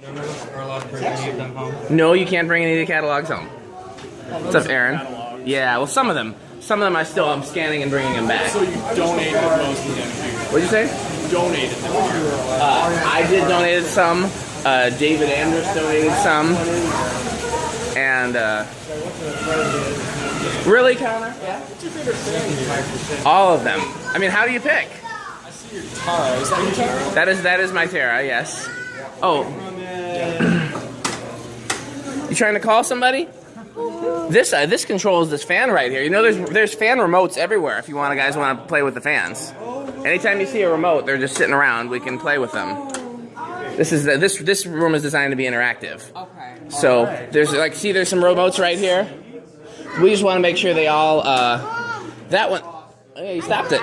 Are allowed to bring any of them home? No, you can't bring any of the catalogs home. What's up, Aaron? Yeah, well, some of them. Some of them I'm scanning and bringing them back. So you donated most of them here? What'd you say? You donated them here. I did donate some. David Andrews donated some. And, really, Connor? Yeah. What's your favorite fan? All of them. I mean, how do you pick? I see your Tara. Is that your Tara? That is my Tara, yes. Oh. You trying to call somebody? This controls this fan right here. You know, there's fan remotes everywhere. If you guys want to play with the fans. Anytime you see a remote, they're just sitting around. We can play with them. This room is designed to be interactive. Okay. So there's there's some remotes right here. We just want to make sure they all. That one. Oh, yeah, you stopped it.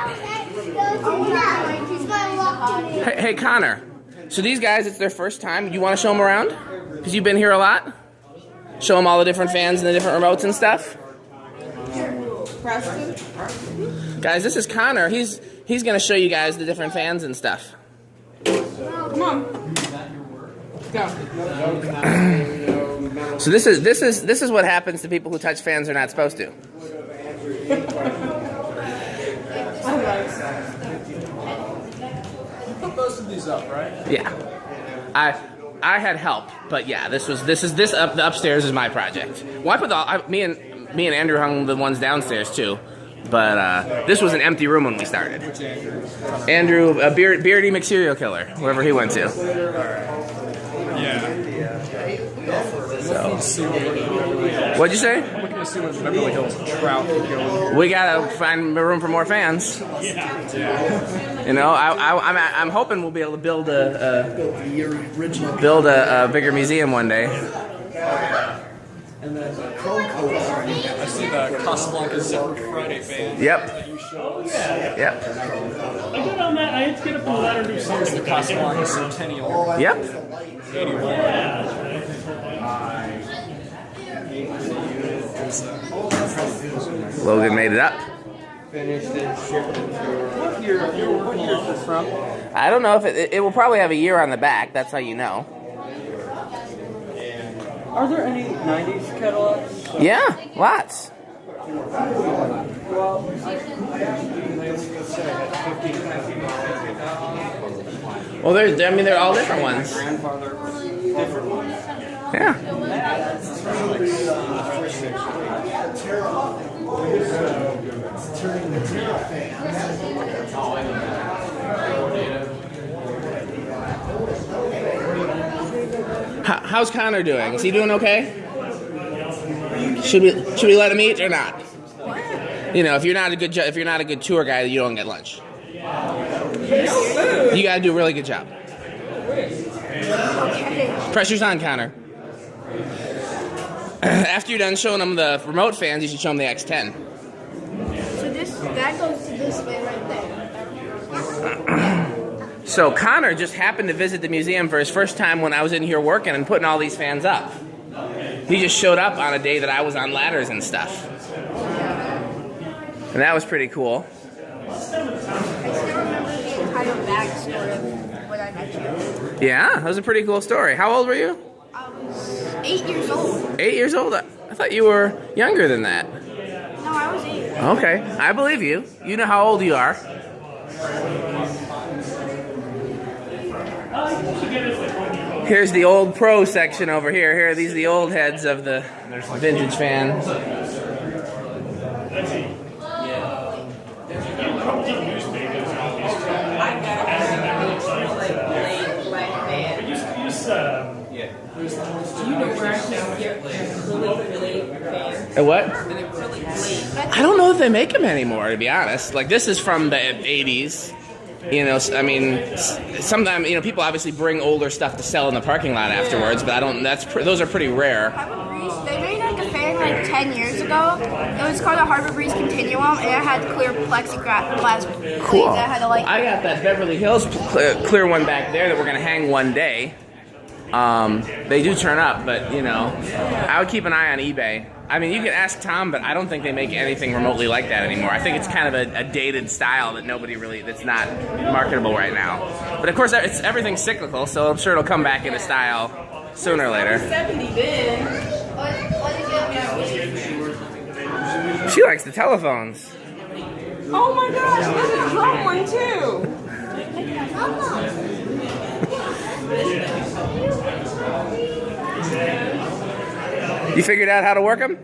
Hey, Connor. So these guys, it's their first time. You want to show them around? Because you've been here a lot. Show them all the different fans and the different remotes and stuff. Preston? Guys, this is Connor. He's going to show you guys the different fans and stuff. Come on. Go. So this is what happens to people who touch fans they're not supposed to. You put most of these up, right? Yeah. I had help, but yeah, the upstairs is my project. Well, I put me and Andrew hung the ones downstairs too, but this was an empty room when we started. Which Andrew? Andrew, Beardy McSerial Killer, wherever he went to. Yeah. So. What'd you say? I'm looking to see what Beverly Hills Trout could go in. We gotta find room for more fans. You know, I'm hoping we'll be able to build a bigger museum one day. I see the Casablanca Zephyr Friday band. Yep. Yep. I got on that. I had to get up on the ladder to do It's something. the Casablanca Centennial. Yep. 81. Logan made it up. What year is this from? I don't know if it will probably have a year on the back. That's how you know. Are there any 90s catalogs? Yeah, lots. Well, they're all different ones. Yeah. How's Connor doing? Is he doing okay? Should we let him eat or not? You know, if you're not a good tour guide, you don't get lunch. You gotta do a really good job. Pressure's on, Connor. After you're done showing them the remote fans, you should show them the X10. So that goes to this way right there. So Connor just happened to visit the museum for his first time when I was in here working and putting all these fans up. He just showed up on a day that I was on ladders and stuff. And that was pretty cool. I still remember the entire backstory of when I met you. Yeah, that was a pretty cool story. How old were you? I was 8 years old. 8 years old? I thought you were younger than that. No, I was 8. Okay, I believe you. You know how old you are. Here's the old pro section over here. Here are these the old heads of the vintage fan. A what? I don't know if they make them anymore, to be honest. Like, this is from the 80s. You know, I mean, sometimes, you know, people obviously bring older stuff to sell in the parking lot afterwards, but those are pretty rare. Harbor Breeze, they made like a fan like 10 years ago. It was called a Harbor Breeze Continuum, and it had clear plexiglass Cool. that had a light. I got that Beverly Hills clear one back there that we're going to hang one day. They do turn up, but you know, I would keep an eye on eBay. I mean, you can ask Tom, but I don't think they make anything remotely like that anymore. I think it's kind of a dated style that that's not marketable right now. But of course, everything's cyclical, so I'm sure it'll come back into style sooner or later. 70 then. She likes the telephones. Oh my gosh, there's a drum one too. You figured out how to work them?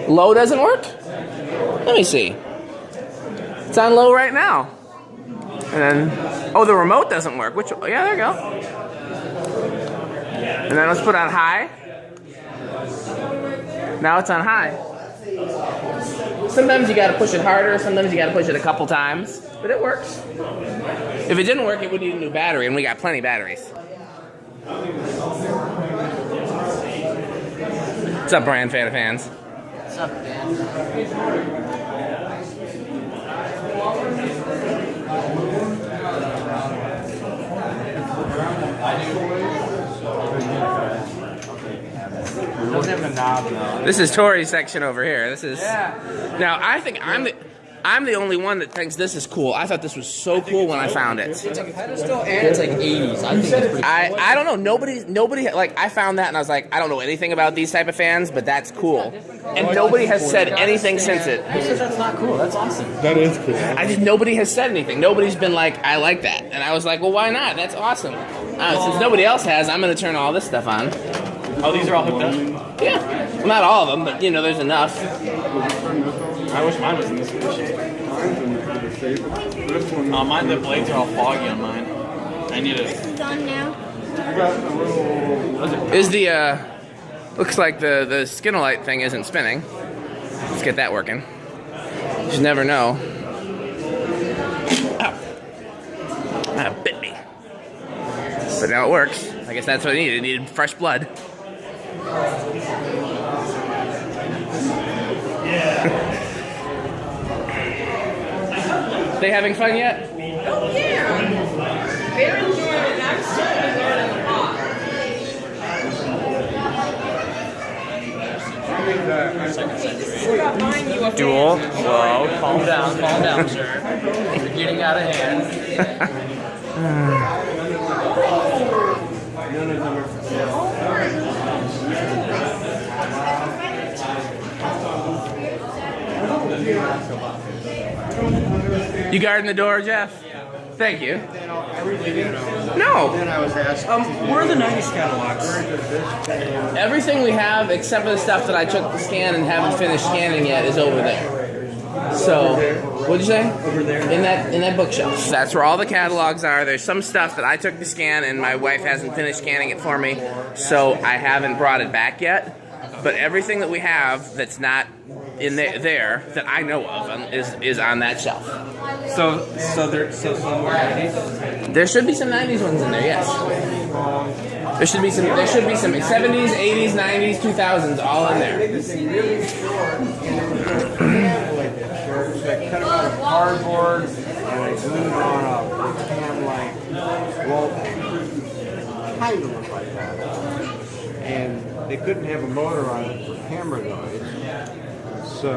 Low doesn't work? Let me see. It's on low right now. And then, oh, the remote doesn't work. Yeah, there you go. And then let's put on high. Now it's on high. Sometimes you gotta push it harder, sometimes you gotta push it a couple times, but it works. If it didn't work, it would need a new battery, and we got plenty of batteries. What's up, Brian, fan of fans? What's up, Dan? Doesn't have a knob though. This is Tori's section over here. This is. Now I think I'm the only one that thinks this is cool. I thought this was so cool when I found it. It's a pedestal and it's like 80s. I think that's pretty cool. I don't know. Nobody like I found that and I was like, I don't know anything about these type of fans, but that's cool. And nobody has said anything since it. Who says that's not cool? That's awesome. That is cool. Nobody has said anything. Nobody's been like, I like that. And I was like, well, why not? That's awesome. Since nobody else has, I'm going to turn all this stuff on. Oh, these are all hooked up? Yeah. Well, not all of them, but, you know, there's enough. I wish mine was in this condition. Mine, the blades are all foggy on mine. I need a... It's on now. Is the, looks like the Skinolite thing isn't spinning. Let's get that working. You just never know. Ow. That bit me. But now it works. I guess that's what it needed. It needed fresh blood. They having fun yet? Oh yeah. They're enjoying it and I'm certainly learning a lot. This is about buying you a Duel. fan. Whoa, calm down, sir. You're getting out of hand. You guarding the door, Jeff? Thank you. No. Where are the 90s catalogs? Everything we have, except for the stuff that I took to scan and haven't finished scanning yet, is over there. So, what'd you say? Over there. In that bookshelf. That's where all the catalogs are. There's some stuff that I took to scan and my wife hasn't finished scanning it for me, so I haven't brought it back yet. But everything that we have that's not in there that I know of is on that shelf. So some more 90s? There should be some 90s ones in there, yes. There should be some 70s, 80s, 90s, 2000s all in there. They cut them out of cardboard and they glued it on a can-like wallpaper. Kind of looked like that. And they couldn't have a motor on it for camera noise. So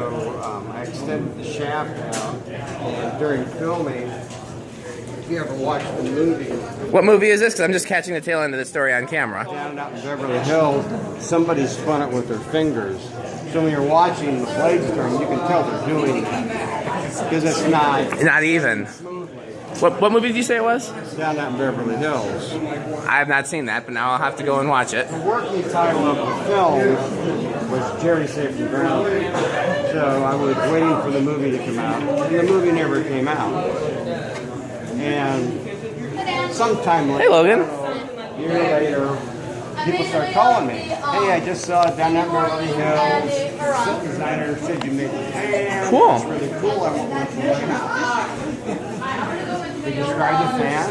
I extended the shaft out, and during filming, if you ever watched the movie... What movie is this? Because I'm just catching the tail end of the story on camera. Down out in Beverly Hills, somebody spun it with their fingers. So when you're watching the blades turn, you can tell they're doing that. Because it's not even. What movie did you say it was? Down out in Beverly Hills. I have not seen that, but now I'll have to go and watch it. The working title of the film was Jerry Safe from Drowning. So I was waiting for the movie to come out. And the movie never came out. And sometime later, Hey, Logan. a year later, people start calling me. Hey, I just saw it down at Beverly Hills. Set designer said you made the fan. Cool. It's really cool. I want to check it out. They described the fan.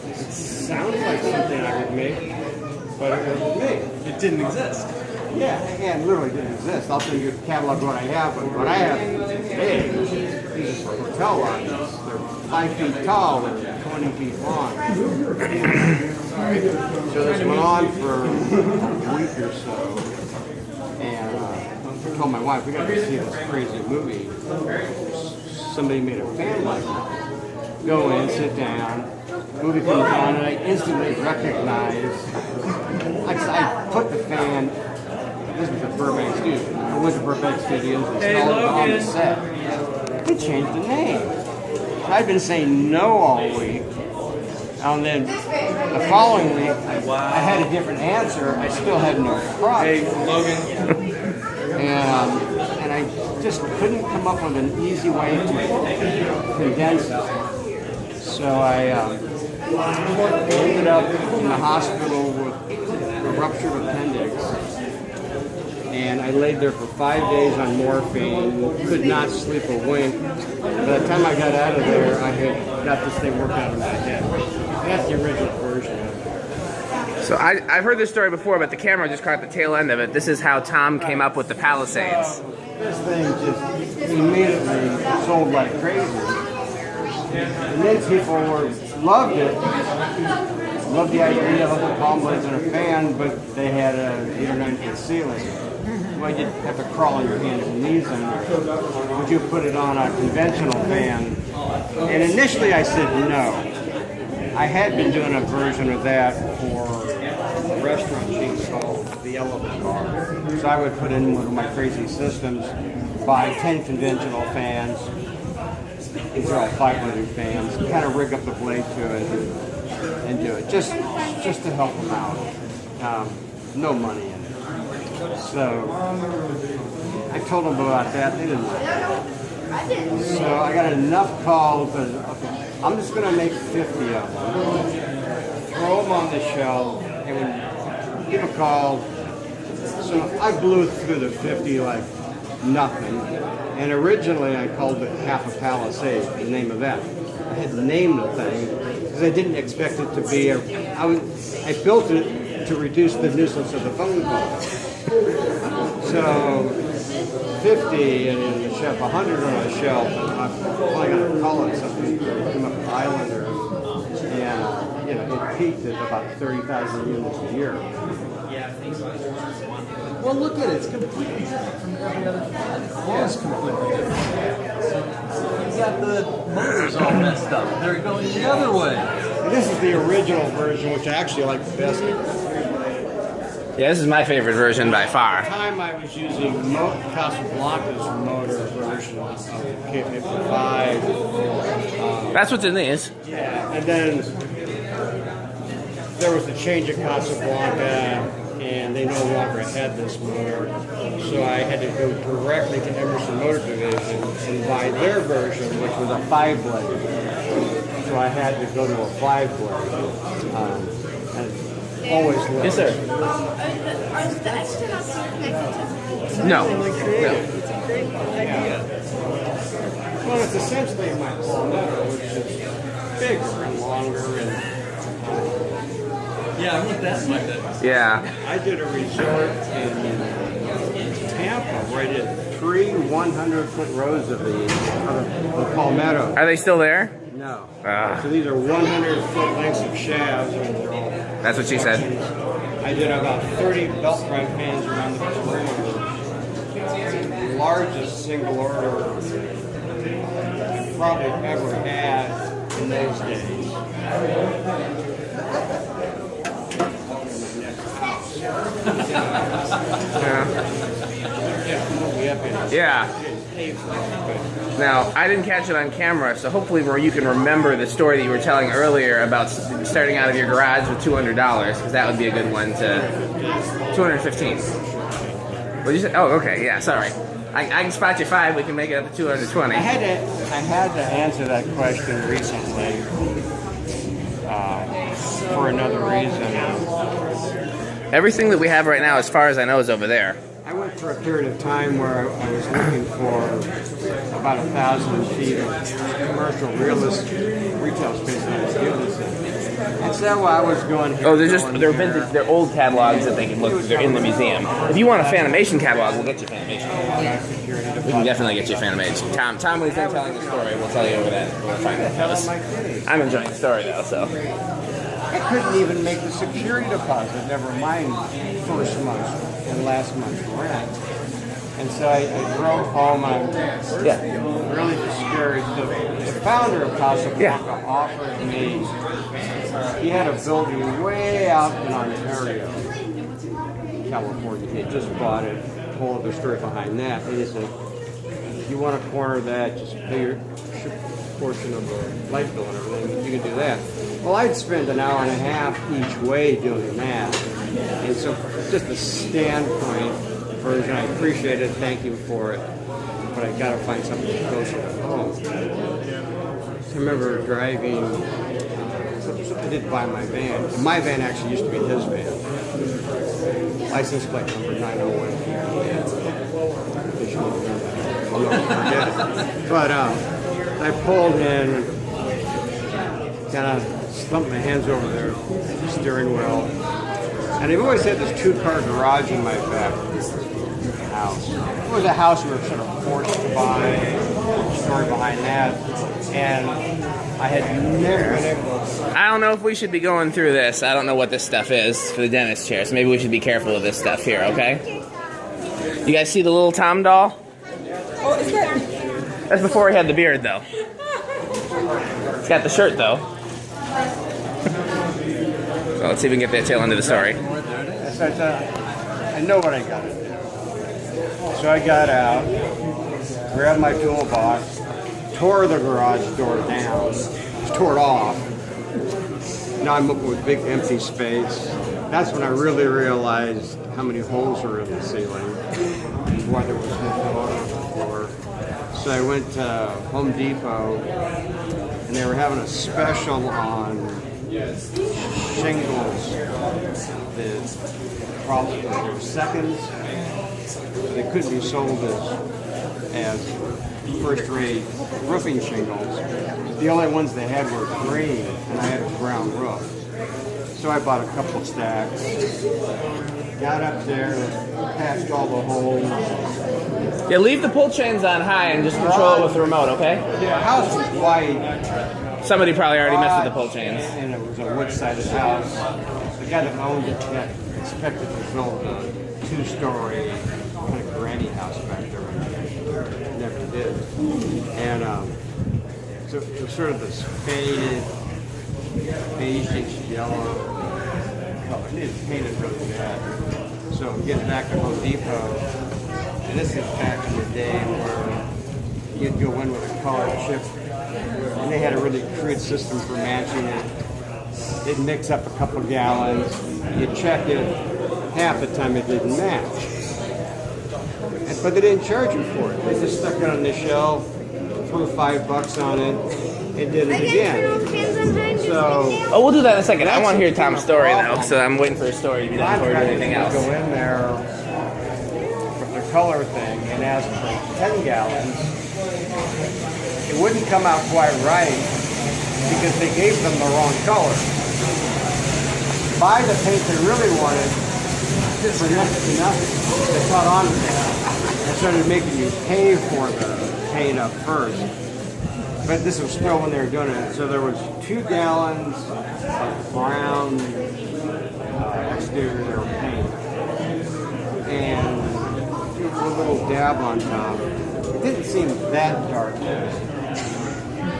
It sounds like something I would make, but it wasn't me. It didn't exist. Yeah, and literally didn't exist. I'll tell you the catalog of what I have, but what I have is big. These are for hotel lodges. They're 5 feet tall, they're 20 20 feet long. So this went on for a week or so, and I told my wife, we got to see this crazy movie. Somebody made a fan like that. Go in, sit down, movie comes on, and I instantly recognize, I put the fan, this was at Burbank Studios. I went to Burbank Studios and installed it on the set. They changed the name. I'd been saying no all week, and then the following week, I had a different answer. I still had no problem. Hey, Logan. And I just couldn't come up with an easy way to condense it. So I ended up in the hospital with a ruptured appendix. And I laid there for 5 days on morphine, could not sleep a wink. By the time I got out of there, I had got this thing worked out of my head. That's the original version of it. So I've heard this story before, but the camera just caught the tail end of it. This is how Tom came up with the Palisades. This thing just immediately sold like crazy. And then people loved it. Loved the idea of the palm blades and a fan, but they had an 8 or 9 foot ceiling. Well, you'd have to crawl on your hands and knees in there. Would you put it on a conventional fan? And initially I said no. I had been doing a version of that for a restaurant chain called the Elephant Bar. So I would put in one of my crazy systems, buy 10 conventional fans. These are all 500 fans. Kind of rig up the blade to it and do it, just to help them out. No money in it. So I told them about that. They didn't like it. So I got enough calls. Okay, I'm just going to make 50 of them, throw them on the shelf, and when people called, so I blew through the 50 like nothing. And originally I called it Half a Palisade, the name of that. I had named the thing because I didn't expect it to be I built it to reduce the nuisance of the phone call. So 50 and the shelf, 100 on the shelf. I got to call it something. Came up with Islander, and it peaked at about 30,000 units a year. Well, look at it. It's completely different from every other fan. It's almost completely different. You got the motors all messed up. They're going the other way. And this is the original version, which I actually like the best. Yeah, this is my favorite version by far. At the time I was using Casablanca's motor version of K55. That's what's in these. Yeah, and then there was a change at Casablanca, and they no longer had this motor. So I had to go directly to Emerson Motor Division and buy their version, which was a 5-blade. So I had to go to a 5-blade. And always was. Yes, sir. Are the extra knobs connected to? No. It's a great idea. Well, it's essentially my palmetto, which is bigger and longer. And Yeah, I want that like that. Yeah. I did a resort in Tampa where I did 3 100-foot rows of the palmetto. Are they still there? No. Ah. So these are 100-foot lengths of shafts. And they're all That's what she said. I did about 30 belt drive fans around the perimeter. Largest single order I probably ever had in those days. Yeah. Now, I didn't catch it on camera, so hopefully you can remember the story that you were telling earlier about starting out of your garage with $200, because that would be a good one to... 215. What did you say? Oh, okay, yeah, sorry. I can spot you 5, we can make it up to 220. I had to answer that question recently for another reason. Everything that we have right now, as far as I know, is over there. I went through a period of time where I was looking for about 1,000 feet of commercial retail space that I was doing this in. And so I was going here. Oh, they're going here. vintage. They're old catalogs that they can look. They're in the museum. If you want a Fanimation catalog, we'll get you Fanimation. We can definitely get you Fanimation. Tom, when he's done telling the story, we'll tell you over that. We'll find that goes. I'm enjoying the story though, so. I couldn't even make the security deposit, never mind first month and last month's rent. And so I drove home and I'm really discouraged. The founder of Casablanca offered me, he had a building way out in Ontario, California. He had just bought it, whole other story behind that. And he said, if you want to corner that, just pay your portion of the light bill and everything, you can do that. Well, I'd spend an hour and a half each way doing that. And so just the standpoint version, I appreciate it, thank you for it, but I gotta find something closer to home. I remember driving, I did buy my van. And my van actually used to be his van. License plate number 901. I'll never forget it. But I pulled in, kind of slumped my hands over their steering wheel. And I've always had this two-car garage in my back house. It was a house we were sort of forced to buy, the story behind that. And I had never been able to... I don't know if we should be going through this. I don't know what this stuff is for the dentist chair, so maybe we should be careful of this stuff here, okay? You guys see the little Tom doll? Oh, is that? That's before he had the beard, though. He's got the shirt, though. So let's see if we can get that tail end of the story. So I know what I got to do. So I got out, grabbed my toolbox, tore the garage door down, tore it off. Now I'm looking with big empty space. That's when I really realized how many holes were in the ceiling, why there was no floor on the floor. So I went to Home Depot, and they were having a special on shingles. The probably were seconds. They couldn't be sold as first-rate roofing shingles. The only ones they had were green, and I had a brown roof. So I bought a couple stacks, got up there, patched all the holes. Yeah, leave the pull chains on high and just control it with the remote, okay? The house was white. Somebody probably already messed with the pull chains. And it was a wood-sided house. The guy that owned it had expected to build a two-story kind of granny house back there. Never did. And so it was sort of this faded, beige yellow color. It is painted really bad. So getting back to Home Depot, and this is back in the day where you'd go in with a colored chip, and they had a really crude system for matching it. It'd mix up a couple gallons, you'd check it, half the time it didn't match. But they didn't charge you for it. They just stuck it on the shelf, threw $5 on it, and did it again. So, oh, we'll do that in a second. I want to hear Tom's story though, so I'm waiting for his story to be done before we do anything else. Go in there with the color thing and ask for 10 gallons. It wouldn't come out quite right because they gave them the wrong color. Buy the paint they really wanted for next to nothing. They caught on to that. They started making you pay for the paint up first. But this was still when they were doing it. So there was 2 gallons of brown exterior paint and a little dab on top. It didn't seem that dark.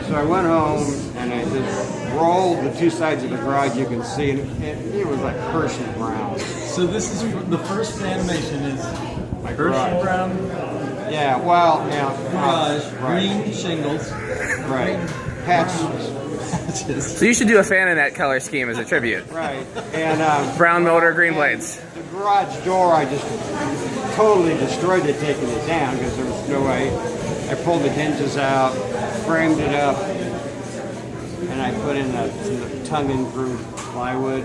So I went home and I just rolled the 2 sides of the garage. You can see it was like Hershey brown. So this is the first Fanimation is My Hershey garage. brown Yeah, well, yeah. garage, Right. green shingles. Right. Patches. So you should do a fan in that color scheme as a tribute. Right. And Brown motor, green blades. the garage door, I just totally destroyed it taking it down because there was no way. I pulled the hinges out, framed it up, and I put in the tongue and groove plywood.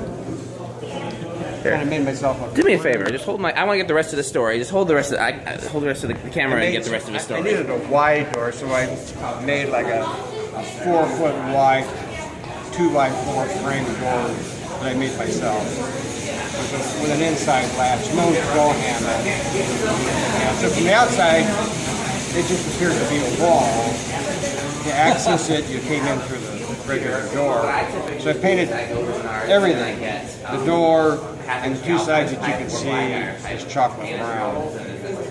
Kind of made myself a... Do me a favor, just hold my. I want to get the rest of the story. Just hold the rest of. Hold the rest of the camera and get the rest of the I story. needed a wide door, so I made like a 4-foot wide 2x4 frame door that I made myself with an inside latch, no door handle. And so from the outside, it just appeared to be a wall. To access it, you came in through the regular door. So I painted everything. The door and the two sides that you could see is chocolate brown.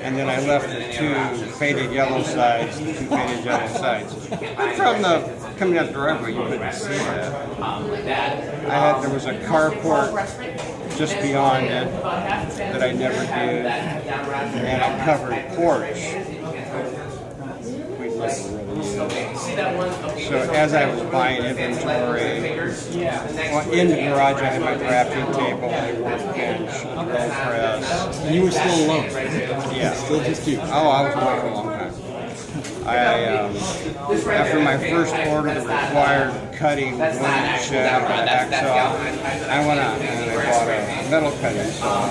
And then I left the two faded yellow sides, the two faded yellow sides. But from the coming up the driveway, you couldn't see that. There was a carport just beyond it that I never did, and a covered porch. We never really used. So as I was buying inventory, in the garage I had my drafting table, a workbench, a roll press. And you were still alone? Yeah. Still just you? Oh, I was away for a long time. After my first order that required cutting wood shaft with a hacksaw, I went out and I bought a metal cutting saw.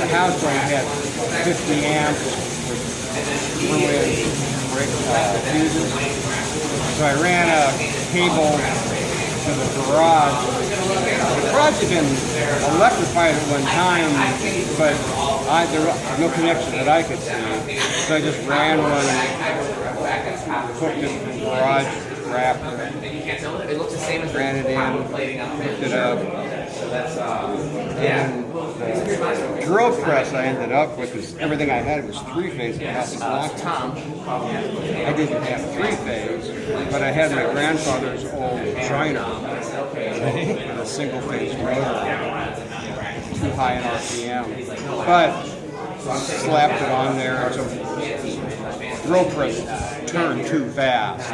The house where I had 50 amps with fluid fuses. So I ran a cable to the garage. The garage had been electrified at one time, but there was no connection that I could see. So I just ran one, hooked it to the garage, wrapped it, ran it in, hooked it up. And the drill press I ended up with, was everything I had was three-phase. I didn't have three-phase, but I had my grandfather's old China with a single-phase motor, too high in RPM. But slapped it on there, so drill press turned too fast.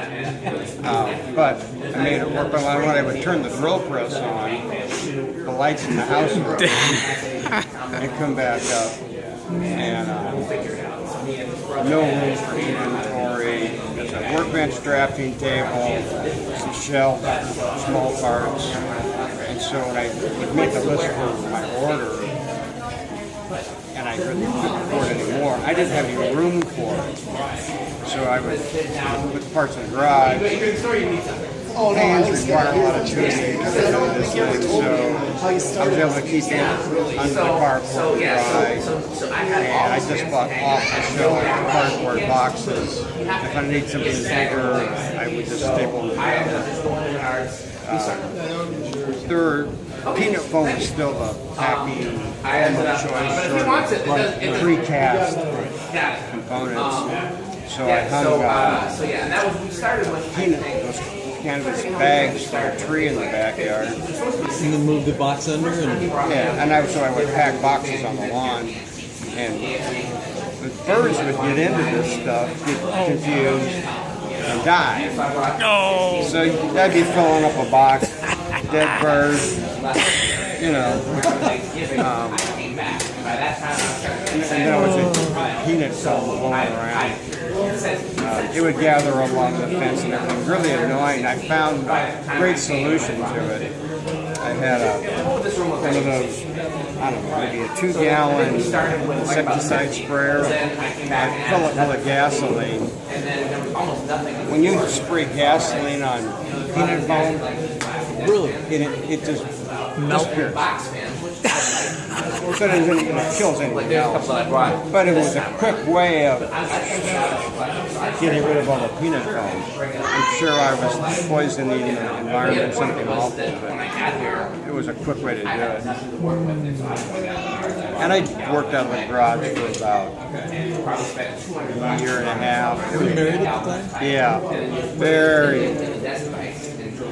But I made it work. But when I would turn the drill press on, the lights in the house would go and come back up. And no room for inventory. There's a workbench drafting table, some shelves, small parts. And so when I would make a list for my order, and I really couldn't afford anymore, I didn't have any room for it. So I would put parts in the garage. Hands require a lot of tuning to do this thing, so I was able to keep it under the carport dry. And I just bought off-the-shelf cardboard boxes. If I need something bigger, I would just staple them together. Peanut foam is still the packing foam of choice, sort of precast components. So I hung peanut, those canvas bags for a tree in the backyard. And then move the box under? Yeah, and so I would pack boxes on the lawn. And the birds would get into this stuff, get confused, and die. No. So I'd be filling up a box, dead birds, you know. And then I was a peanut foam blowing around. It would gather along the fence and everything. Really annoying. I found a great solution to it. I had one of those, I don't know, maybe a 2-gallon insecticide sprayer. I fill it full of gasoline. When you spray gasoline on peanut foam, really, it just disappears. So it kills anything else. But it was a quick way of getting rid of all the peanut foam. I'm sure I was poisoning the environment, something awful, but it was a quick way to do it. And I worked out of the garage for about a year and a half. Were you married at the time? Yeah, very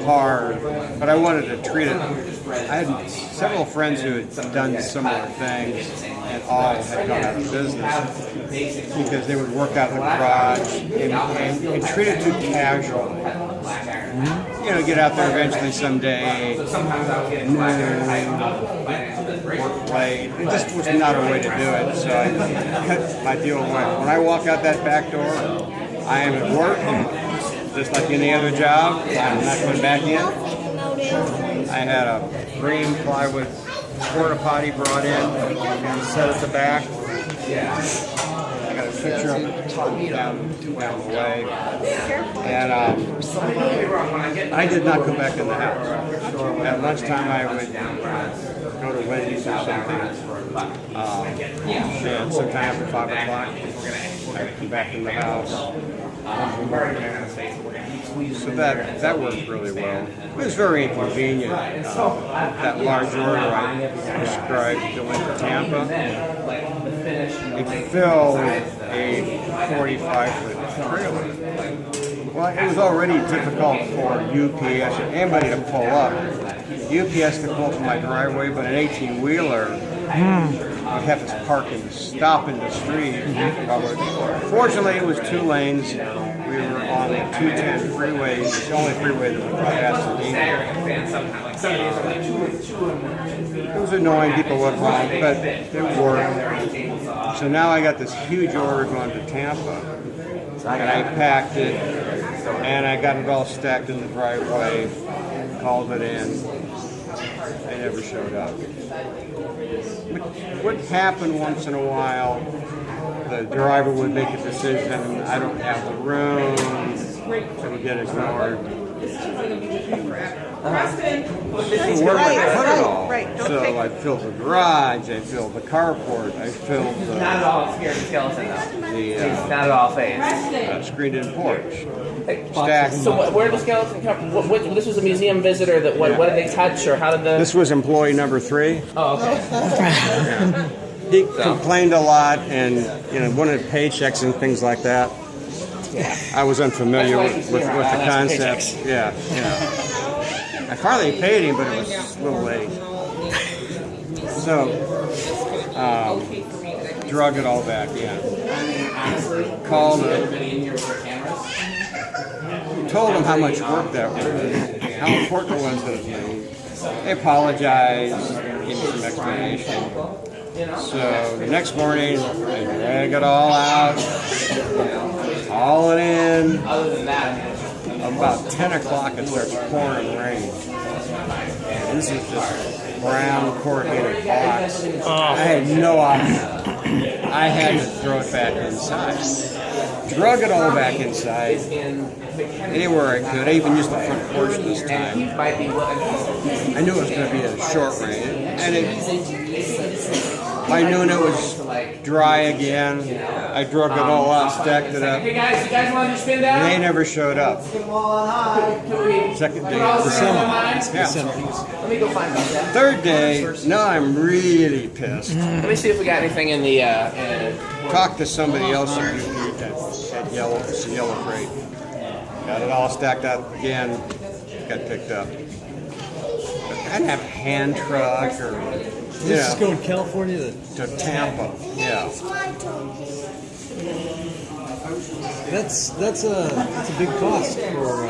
hard, but I wanted to treat it. I had several friends who had done similar things and all had gone out of business because they would work out in the garage and treat it too casually. You know, get out there eventually someday, work late. It just was not a way to do it, so I cut my deal away. When I walk out that back door, I am at work, just like any other job. I'm not going back in. I had a green plywood porta potty brought in and set at the back. I got a picture of it down the way. And I did not go back in the house. At lunchtime, I would go to Wendy's or something. And sometime after 5 o'clock, I'd come back in the house. So that worked really well. It was very inconvenient. That large order I described going to Tampa, it filled a 45-foot trailer. Well, it was already difficult for UPS or anybody to pull up. UPS could pull up in my driveway, but an 18-wheeler would have to park and stop in the street. Fortunately, it was 2 lanes. We were on the 210 freeway, the only freeway that would pass the It was annoying, people went wrong, but it worked. So now I got this huge order going to Tampa, and I packed it, and I got it all stacked in the driveway, called it in. They never showed up. What happened once in a while, the driver would make a decision, I don't have the room, it would get ignored. Where do I put it all? So I filled the garage, I filled the carport, I filled the... Not at all scared of skeleton, though. Not at all phased. Screened-in porch. Stacked. So where did the skeleton come from? This was a museum visitor. That what did they touch, or how did the... This was employee number 3. Oh, okay. He complained a lot and wanted paychecks and things like that. I was unfamiliar with the concept. Yeah. I finally paid him, but it was a little late. So, drug it all back in. Called him. Told him how much work that was, how important it was to me. They apologized, gave me some explanation. So the next morning, I drag it all out, haul it in. Other than that, about 10 o'clock it starts pouring rain. And this is just brown corrugated box. I had no idea. I had to throw it back inside. Drug it all back inside. Anywhere I could. I even used the front porch this time. I knew it was going to be a short rain. And by noon it was dry again. I drug it all out, stacked it up. Hey guys, you guys want to spin down? They never showed up. Second day, Let me go find them. Third day, now I'm really pissed. Let me see if we got anything in the. Talked to somebody else at Yellow Crate. Got it all stacked up again. Got picked up. But I didn't have a hand truck or. This is going California to Tampa. Yeah. That's a big cost for.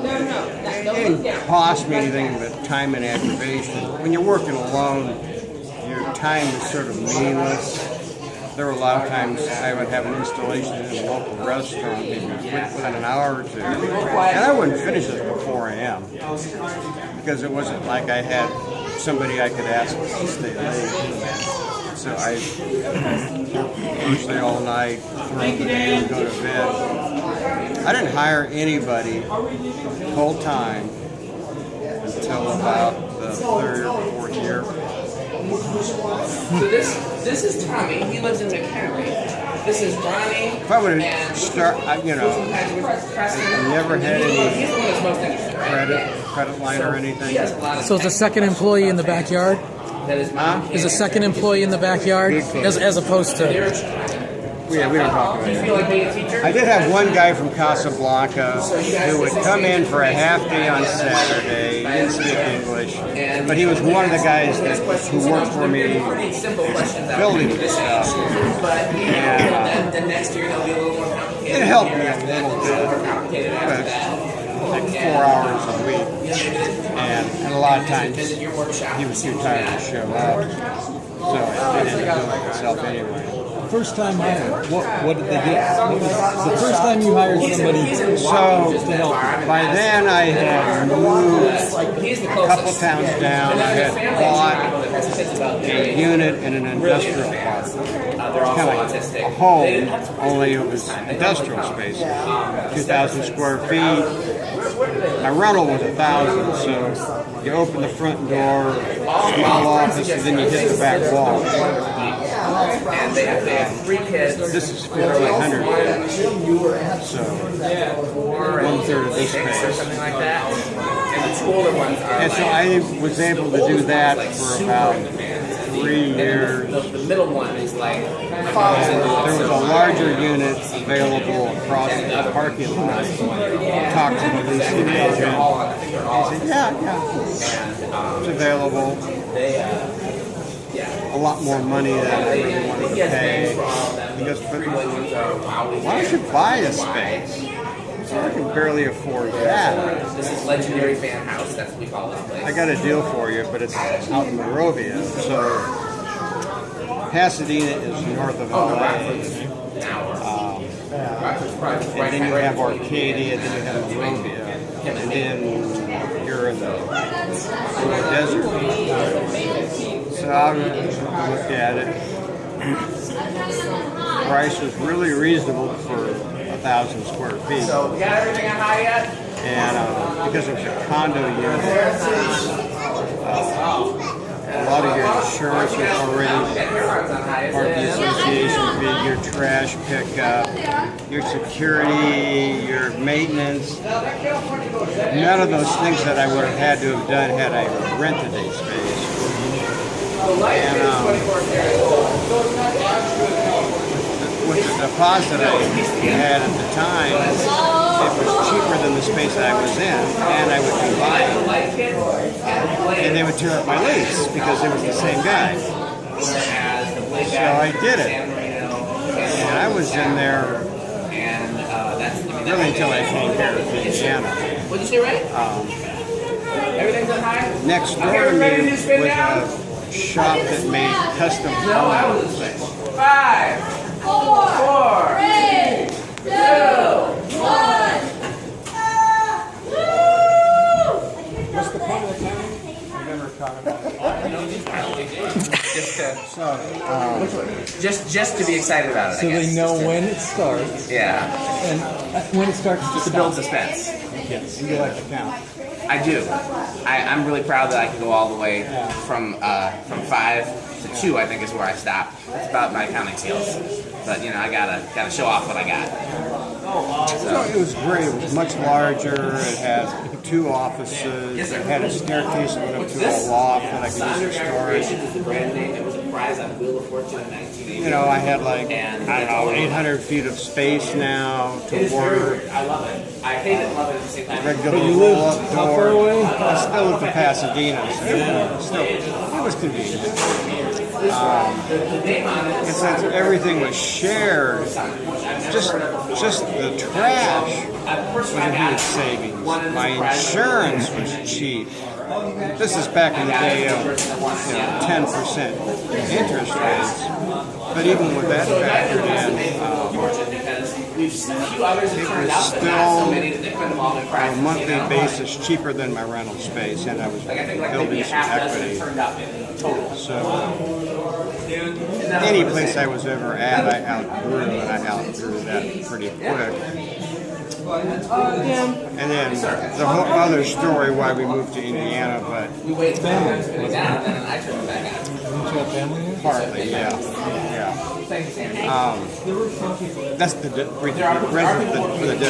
It didn't cost me anything but time and aggravation. When you're working alone, your time is sort of meaningless. There were a lot of times I would have an installation in a local restaurant, maybe within an hour or two, and I wouldn't finish it before 4 a.m. because it wasn't like I had somebody I could ask to stay late. So I usually all night, throw the day and go to bed. I didn't hire anybody full time until about the 3rd or 4th year. So this is Tommy. He lives in McHenry. This is Ronnie. If I would have started, I never had any credit line or anything. So it's a second employee in the backyard? Is a second employee in the backyard as opposed to... Yeah, we don't talk about Do you feel like being a teacher? I did have one guy from Casablanca who would come in for a half day on Saturday, didn't speak English, but he was one of the guys who worked for me building this stuff. And the next year they'll be a little more complicated. it helped me a little bit, but like 4 hours a week, and a lot of times he was too tired to show up, so it ended up doing it himself anyway. First time hired. What did they get? What was the first time you hired somebody So to help you? by then I had moved a couple towns down. I had bought a unit in an industrial park. Kind of like a home, only it was industrial space. 2,000 square feet. My rental was 1,000, so you open the front door, small office, and then you hit the back wall. And they have 3 kids. This is 1,500, so 1/3 of this Or space. something like that. And the older ones are And so I was able to do that for about 3 years. the middle one is like There was a larger unit available across the parking lot. Talked to the leasing agent. He said, yeah. It's available. A lot more money than I really wanted to pay. He goes, but why don't you buy a space? So I can barely afford that. This is legendary fan house. That's what we call this place. I got a deal for you, but it's out in Monrovia. So Pasadena is north of LA. And then you have Arcadia, then you have Monrovia, and then you're in the desert. So I looked at it. Price was really reasonable for 1,000 square feet. So we got everything on high yet? And because it was a condo unit, a lot of your insurance was already part of the association fee, your trash pickup, your security, your maintenance. None of those things that I would have had to have done had I rented a space. And with the deposit I had at the time, it was cheaper than the space I was in, and I would be buying. And they would tear up my lease because it was the same guy. So I did it. And I was in there really until I came here to Indiana. What'd you say, Ray? Everything's on high? Next door to me was a shop that made custom phones. 5, 4, 3, 2, 1. What's the point of the town? I never thought about it. Just to be excited about it. So I guess. they know when it starts, Yeah. and when it starts Just to build suspense. Yes. You like to count. I do. I'm really proud that I can go all the way from 5 to 2. I think is where I stopped. That's about my accounting skills. But you know, I gotta show off what I got. So it was great. It was much larger. It had 2 offices. It had a staircase that went up to a loft that I could use for storage. Is the brand name. It was a prize on Wheel of Fortune in 1980. You know, I had like, I don't know, 800 feet of space now to work. I love it. I hate it, love it at the same time. Regular roll-up door. I still lived in Pasadena, so it was convenient. And since everything was shared, just the trash was a huge savings. My insurance was cheap. This is back in the day of 10% interest rates, but even with that factored in, it was still on a monthly basis cheaper than my rental space, and I was building some equity. So any place I was ever at, I outgrew, and I outgrew that pretty quick. And then the whole other story why we moved to Indiana, but partly, yeah. That's the reason for the